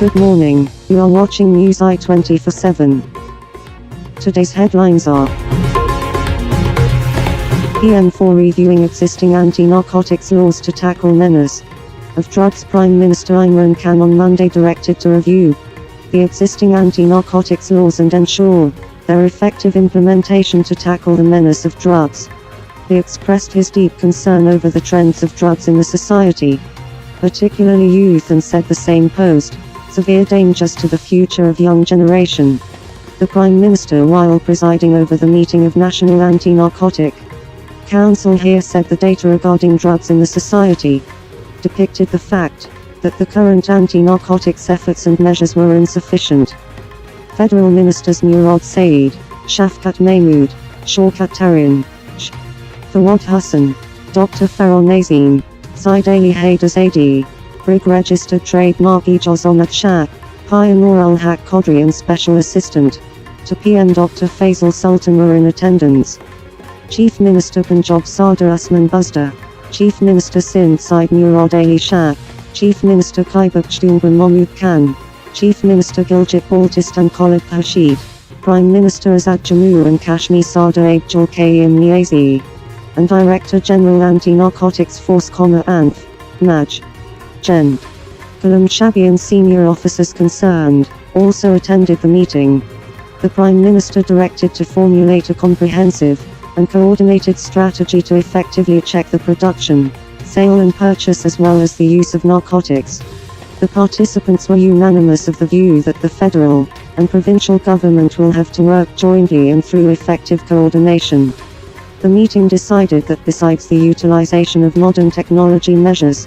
Good morning, you are watching News i24/7. Today's headlines are: PM4 reviewing existing anti-narcotics laws to tackle menace of drugs. Prime Minister Imran Khan on Monday directed to review the existing anti-narcotics laws and ensure their effective implementation to tackle the menace of drugs. He expressed his deep concern over the trends of drugs in the society, particularly youth, and said the same posed severe dangers to the future of young generation. The Prime Minister, while presiding over the meeting of National Anti-Narcotic Council here, said the data regarding drugs in the society depicted the fact that the current anti-narcotics efforts and measures were insufficient. Federal Ministers Murad Saeed, Shafkat Mahmood, Shaukat Tarian, Fawad Hassan, Dr. Farah Nazim, Said Ali Haider Zaidi, Brig Registered Trademark Ijaz Ahmad Shah, Pioneer Al-Haq Qadri and Special Assistant to PM Dr. Faisal Sultan were in attendance. Chief Minister Punjab Sadar Usman Buzda, Chief Minister Sindh Syed Murad Ali Shah, Chief Minister Khyber Pakhtunkhwa Mahmood Khan, Chief Minister Gilgit-Baltistan Khalid Rashid, Prime Minister Azad Jammu and Kashmir Sadar Abdul Qayyum Niazi, and Director General Anti-Narcotics Force ANF, Maj. Gen. Ghulam Shabi and senior officers concerned also attended the meeting. The Prime Minister directed to formulate a comprehensive and coordinated strategy to effectively check the production, sale and purchase as well as the use of narcotics. The participants were unanimous of the view that the federal and provincial government will have to work jointly and through effective coordination. The meeting decided that besides the utilization of modern technology, measures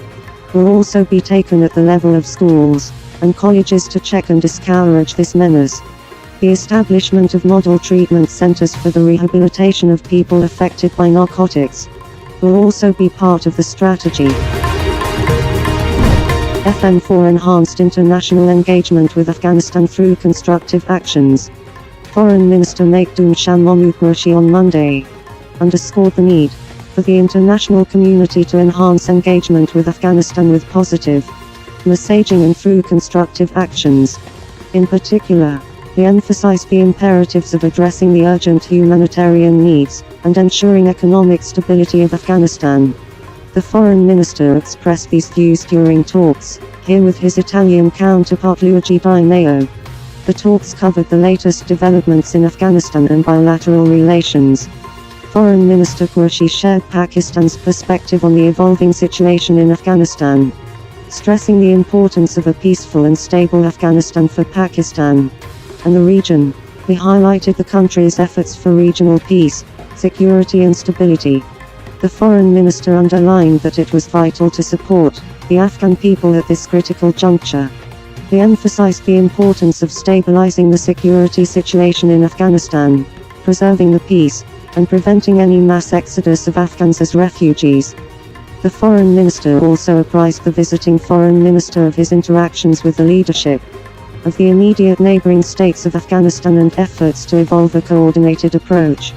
will also be taken at the level of schools and colleges to check and discourage this menace. The establishment of model treatment centers for the rehabilitation of people affected by narcotics will also be part of the strategy. FM4 enhanced international engagement with Afghanistan through constructive actions. Foreign Minister Makhdoom Shah Mahmood Qureshi on Monday underscored the need for the international community to enhance engagement with Afghanistan with positive messaging and through constructive actions. In particular, he emphasized the imperatives of addressing the urgent humanitarian needs and ensuring economic stability of Afghanistan. The foreign minister expressed these views during talks here with his Italian counterpart Luigi Di Maio. The talks covered the latest developments in Afghanistan and bilateral relations. Foreign Minister Qureshi shared Pakistan's perspective on the evolving situation in Afghanistan, stressing the importance of a peaceful and stable Afghanistan for Pakistan and the region. He highlighted the country's efforts for regional peace, security and stability. The foreign minister underlined that it was vital to support the Afghan people at this critical juncture. He emphasized the importance of stabilizing the security situation in Afghanistan, preserving the peace, and preventing any mass exodus of Afghans as refugees. The foreign minister also apprised the visiting foreign minister of his interactions with the leadership of the immediate neighboring states of Afghanistan and efforts to evolve a coordinated approach.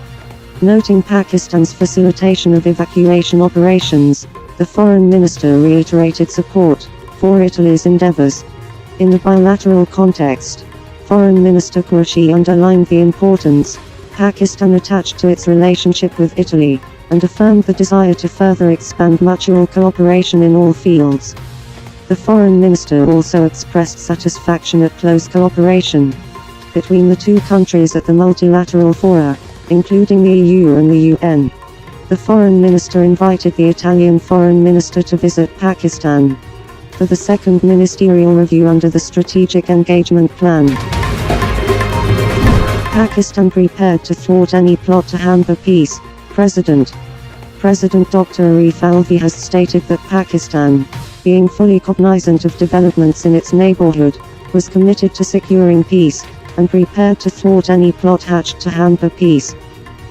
Noting Pakistan's facilitation of evacuation operations, the foreign minister reiterated support for Italy's endeavors. In the bilateral context, Foreign Minister Qureshi underlined the importance Pakistan attached to its relationship with Italy, and affirmed the desire to further expand mutual cooperation in all fields. The foreign minister also expressed satisfaction at close cooperation between the two countries at the multilateral fora, including the EU and the UN. The foreign minister invited the Italian foreign minister to visit Pakistan for the second ministerial review under the Strategic Engagement Plan. Pakistan prepared to thwart any plot to hamper peace. President Dr. Arif Alvi has stated that Pakistan, being fully cognizant of developments in its neighborhood, was committed to securing peace, and prepared to thwart any plot hatched to hamper peace.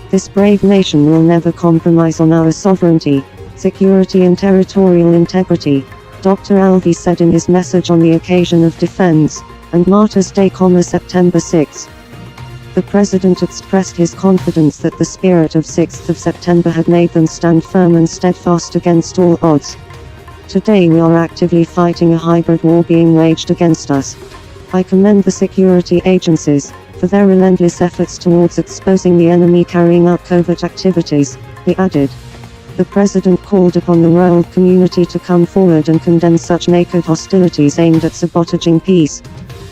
This brave nation will never compromise on our sovereignty, security and territorial integrity, Dr. Alvi said in his message on the occasion of Defense and Martyrs Day, September 6. The president expressed his confidence that the spirit of 6th of September had made them stand firm and steadfast against all odds. Today we are actively fighting a hybrid war being waged against us. I commend the security agencies for their relentless efforts towards exposing the enemy carrying out covert activities, he added. The president called upon the world community to come forward and condemn such naked hostilities aimed at sabotaging peace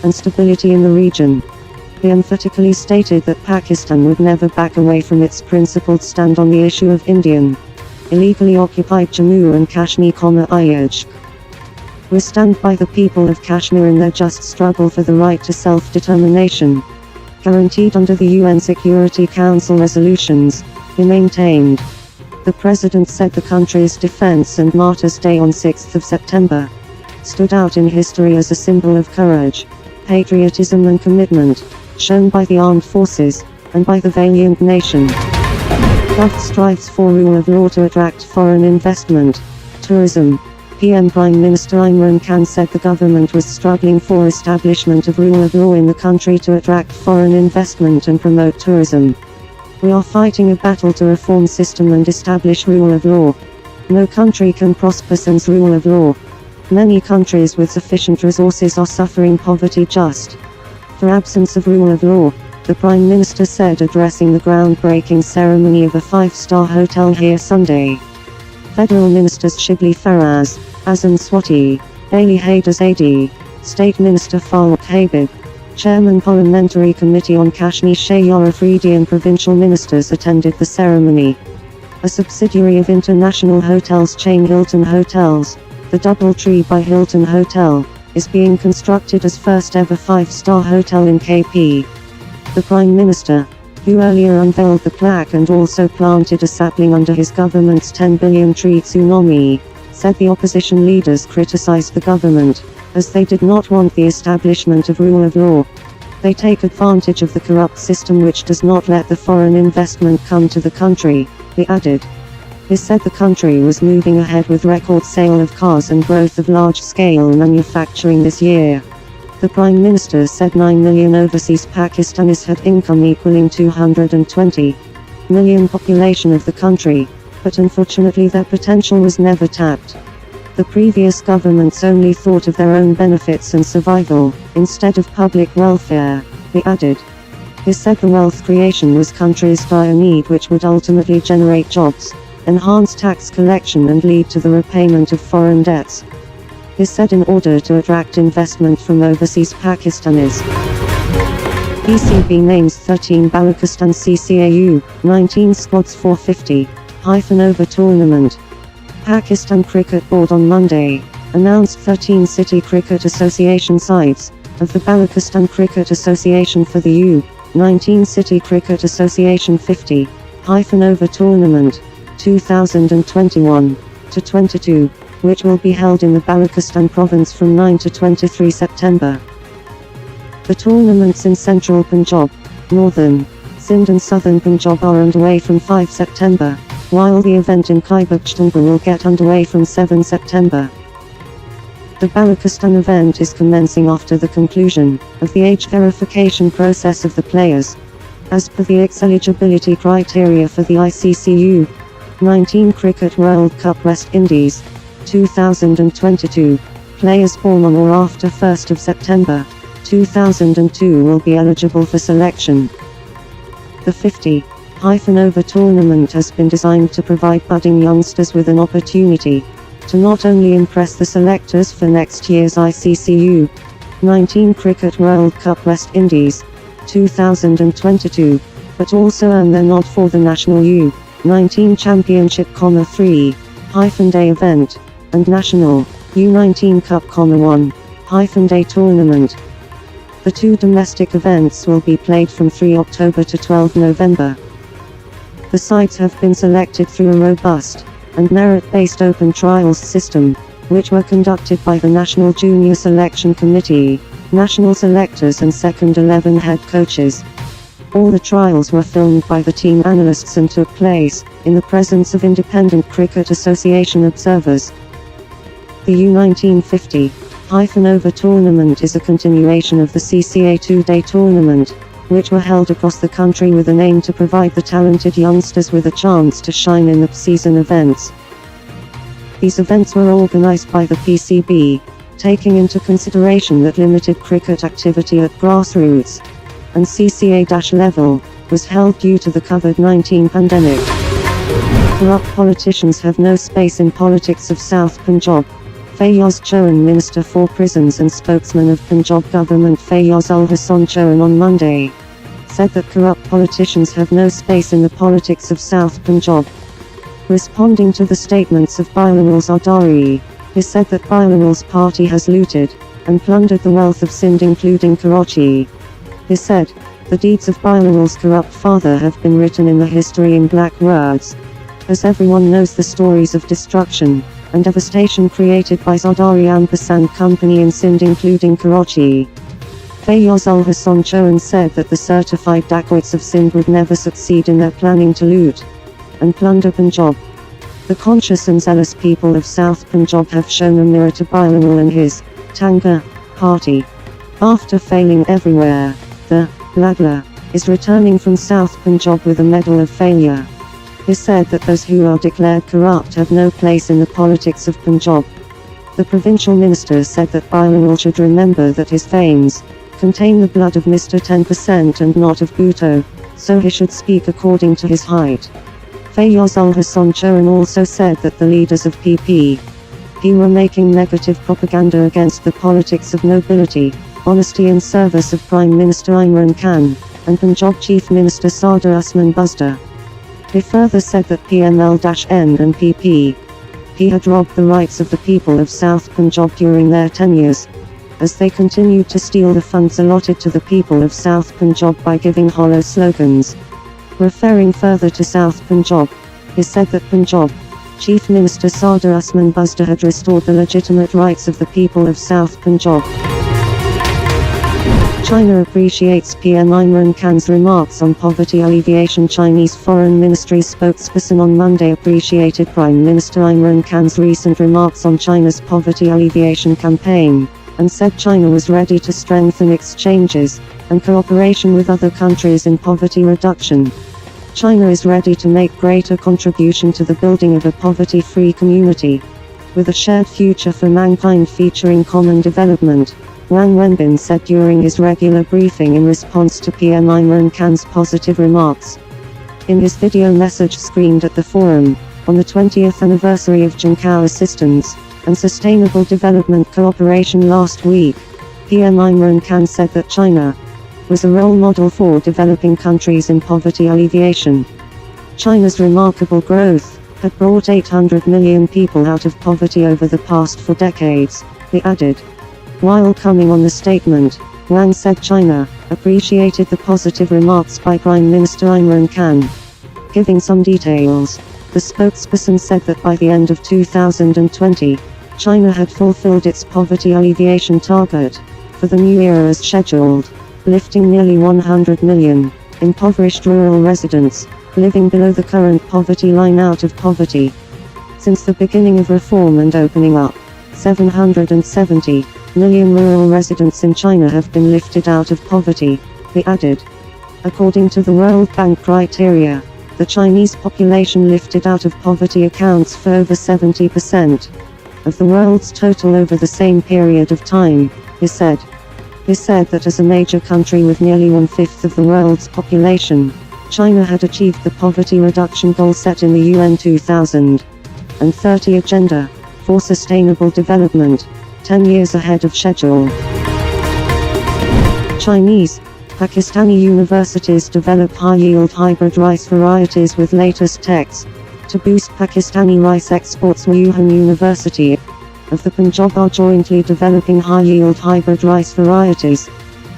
and stability in the region. He emphatically stated that Pakistan would never back away from its principled stand on the issue of Indian illegally occupied Jammu and Kashmir, I urge. We stand by the people of Kashmir in their just struggle for the right to self-determination, guaranteed under the UN Security Council resolutions, he maintained. The president said the country's Defense and Martyrs' Day on 6th of September stood out in history as a symbol of courage, patriotism and commitment, shown by the armed forces, and by the valiant nation. Gov strives for rule of law to attract foreign investment, tourism. PM Prime Minister Imran Khan said the government was struggling for establishment of rule of law in the country to attract foreign investment and promote tourism. We are fighting a battle to reform system and establish rule of law. No country can prosper since rule of law. Many countries with sufficient resources are suffering poverty just for absence of rule of law, the Prime Minister said addressing the groundbreaking ceremony of a 5-star hotel here Sunday. Federal Ministers Shibli Faraz, Azam Swati, Ali Haider Zaidi, State Minister Farooq Habib, Chairman Parliamentary Committee on Kashmir Shayar Afridi and provincial ministers attended the ceremony. A subsidiary of international hotels chain Hilton Hotels, the Doubletree by Hilton Hotel, is being constructed as first ever 5-star hotel in KP. The Prime Minister, who earlier unveiled the plaque and also planted a sapling under his government's 10 billion tree tsunami, said the opposition leaders criticized the government, as they did not want the establishment of rule of law. They take advantage of the corrupt system which does not let the foreign investment come to the country, he added. He said the country was moving ahead with record sale of cars and growth of large-scale manufacturing this year. The Prime Minister said 9 million overseas Pakistanis had income equaling 220 million population of the country, but unfortunately their potential was never tapped. The previous governments only thought of their own benefits and survival, instead of public welfare, he added. He said the wealth creation was country's dire need which would ultimately generate jobs, enhance tax collection and lead to the repayment of foreign debts. He said in order to attract investment from overseas Pakistanis. PCB names 13 Balochistan CCAU, 19 squads 450-over tournament. Pakistan Cricket Board on Monday announced 13 City Cricket Association sides of the Balochistan Cricket Association for the U-19 City Cricket Association 50-over tournament 2021-22. Which will be held in the Balochistan province from 9 to 23 September. The tournaments in central Punjab, northern Sindh and southern Punjab are underway from 5 September, while the event in Khyber Pakhtunkhwa will get underway from 7 September. The Balochistan event is commencing after the conclusion of the age verification process of the players. As per the eligibility criteria for the ICC U-19 Cricket World Cup West Indies 2022, players born on or after 1st of September 2002 will be eligible for selection. The 50-over tournament has been designed to provide budding youngsters with an opportunity to not only impress the selectors for next year's ICC U-19 Cricket World Cup West Indies 2022, but also earn their nod for the National U-19 Championship, 3-day event, and National U-19 Cup, 1-day tournament. The two domestic events will be played from 3 October to 12 November. The sides have been selected through a robust and merit-based open trials system, which were conducted by the National Junior Selection Committee, national selectors and second 11 head coaches. All the trials were filmed by the team analysts and took place in the presence of independent Cricket Association observers. The U-19 50-over tournament is a continuation of the CCA 2-day tournament, which were held across the country with an aim to provide the talented youngsters with a chance to shine in the season events. These events were organized by the PCB, taking into consideration that limited cricket activity at grassroots and CCA-level was held due to the COVID-19 pandemic. Corrupt politicians have no space in politics of South Punjab. Fayaz Chauhan, Minister for Prisons and spokesman of Punjab government Fayaz Ul Hasan Chauhan on Monday, said that corrupt politicians have no space in the politics of South Punjab. Responding to the statements of Bilawal Zardari, he said that Bilawal's party has looted and plundered the wealth of Sindh including Karachi. He said, the deeds of Bilawal's corrupt father have been written in the history in black words, as everyone knows the stories of destruction and devastation created by Zardari Ampersand Company in Sindh including Karachi. Fayaz Ul Hasan Chauhan said that the certified dacoits of Sindh would never succeed in their planning to loot and plunder Punjab. The conscious and zealous people of South Punjab have shown a mirror to Bilawal and his Tanga party. After failing everywhere, the Ladla is returning from South Punjab with a medal of failure. He said that those who are declared corrupt have no place in the politics of Punjab. The provincial minister said that Bilawal should remember that his veins contain the blood of Mr. 10% and not of Bhutto, so he should speak according to his height. Fayaz Ul Hasan Chauhan also said that the leaders of PPP were making negative propaganda against the politics of nobility, honesty and service of Prime Minister Imran Khan and Punjab Chief Minister Sardar Usman Buster. He further said that PML-N and PP had robbed the rights of the people of South Punjab during their tenures, as they continued to steal the funds allotted to the people of South Punjab by giving hollow slogans. Referring further to South Punjab, he said that Punjab Chief Minister Sardar Usman Buster had restored the legitimate rights of the people of South Punjab. China appreciates PM Imran Khan's remarks on poverty alleviation. Chinese Foreign Ministry spokesperson on Monday appreciated Prime Minister Imran Khan's recent remarks on China's poverty alleviation campaign, and said China was ready to strengthen exchanges and cooperation with other countries in poverty reduction. China is ready to make greater contribution to the building of a poverty-free community, with a shared future for mankind featuring common development, Wang Wenbin said during his regular briefing in response to PM Imran Khan's positive remarks. In his video message screened at the forum, on the 20th anniversary of Jinkao Assistance and Sustainable Development Cooperation last week, PM Imran Khan said that China was a role model for developing countries in poverty alleviation. China's remarkable growth had brought 800 million people out of poverty over the past 4 decades, he added. While coming on the statement, Wang said China appreciated the positive remarks by Prime Minister Imran Khan. Giving some details, the spokesperson said that by the end of 2020, China had fulfilled its poverty alleviation target for the new era as scheduled, lifting nearly 100 million impoverished rural residents living below the current poverty line out of poverty. Since the beginning of reform and opening up, 770 million rural residents in China have been lifted out of poverty, he added. According to the World Bank criteria, the Chinese population lifted out of poverty accounts for over 70% of the world's total over the same period of time, he said. He said that as a major country with nearly 1/5 of the world's population, China had achieved the poverty reduction goal set in the UN 2030 Agenda for Sustainable Development, 10 years ahead of schedule. Chinese, Pakistani universities develop high-yield hybrid rice varieties with latest techs to boost Pakistani rice exports. Wuhan University of the Punjab are jointly developing high-yield hybrid rice varieties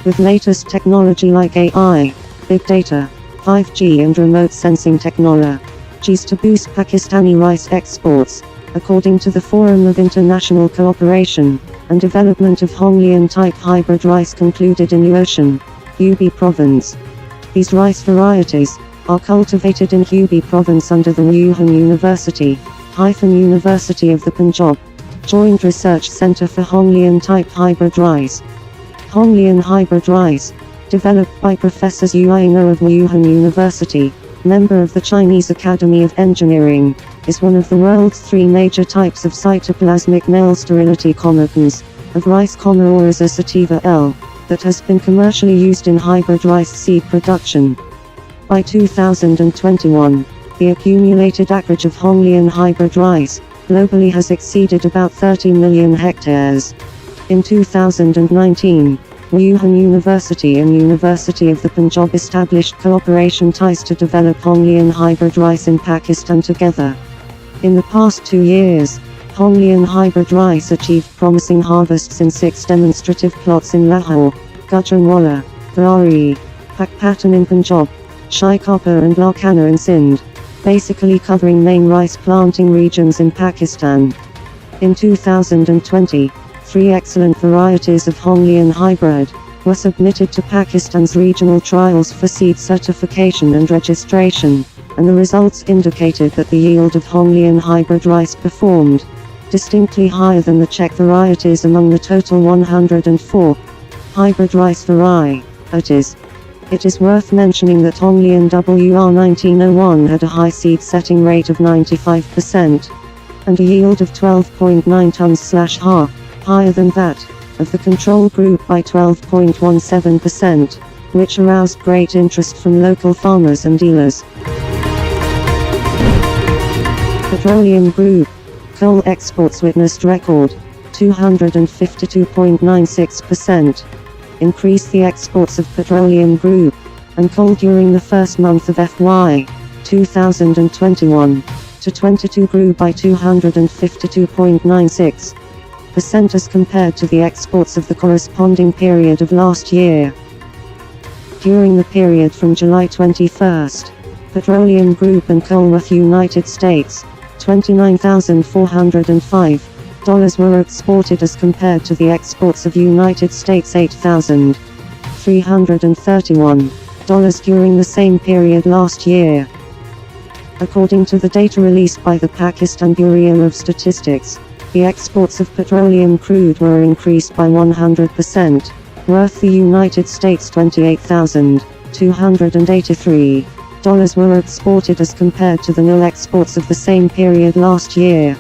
with latest technology like AI, big data, 5G and remote sensing technologies to boost Pakistani rice exports, according to the Forum of International Cooperation and Development of Honglian-type hybrid rice concluded in Yushan, Hubei Province. These rice varieties are cultivated in Hubei Province under the Wuhan University of the Punjab Joint Research Center for Honglian-type hybrid rice. Honglian hybrid rice, developed by Professors Yu Ying of Wuhan University, member of the Chinese Academy of Engineering, is one of the world's 3 major types of cytoplasmic male sterility chromatins, of rice Oryza sativa L, that has been commercially used in hybrid rice seed production. By 2021, the accumulated acreage of Honglian hybrid rice, globally has exceeded about 30 million hectares. In 2019, Wuhan University and University of the Punjab established cooperation ties to develop Honglian hybrid rice in Pakistan together. In the past 2 years, Honglian hybrid rice achieved promising harvests in 6 demonstrative plots in Lahore, Gujranwala, Bari, Pakpatan in Punjab, Shaikapa and Larkana in Sindh, basically covering main rice planting regions in Pakistan. In 2020, 3 excellent varieties of Honglian hybrid were submitted to Pakistan's regional trials for seed certification and registration, and the results indicated that the yield of Honglian hybrid rice performed distinctly higher than the Czech varieties among the total 104 hybrid rice varieties. It is worth mentioning that Honglian WR1901 had a high seed setting rate of 95%, and a yield of 12.9 tons/ha, higher than that of the control group by 12.17%, which aroused great interest from local farmers and dealers. Petroleum Group coal exports witnessed record 252.96% increase. The exports of Petroleum Group and coal during the first month of FY 2021 to 22 grew by 252.96% as compared to the exports of the corresponding period of last year. During the period from July 21st, Petroleum Group and coal worth United States $29,405 were exported as compared to the exports of United States $8,331 during the same period last year. According to the data released by the Pakistan Bureau of Statistics, the exports of petroleum crude were increased by 100%, worth the United States $28,283 were exported as compared to the nil exports of the same period last year.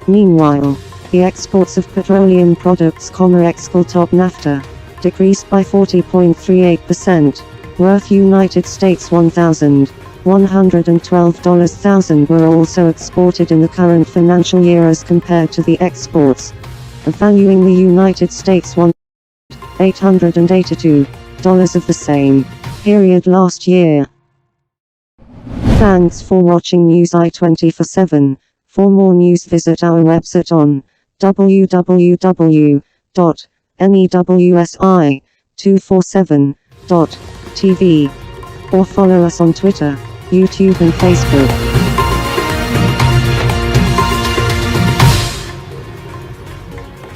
Meanwhile, the exports of petroleum products, ex-coal top naphtha, decreased by 40.38%, worth United States $1,112,000 were also exported in the current financial year as compared to the exports, valuing the United States $1,882 of the same period last year. Thanks for watching News i24/7. For more news visit our website on www.newsi247.tv or follow us on Twitter, YouTube and Facebook.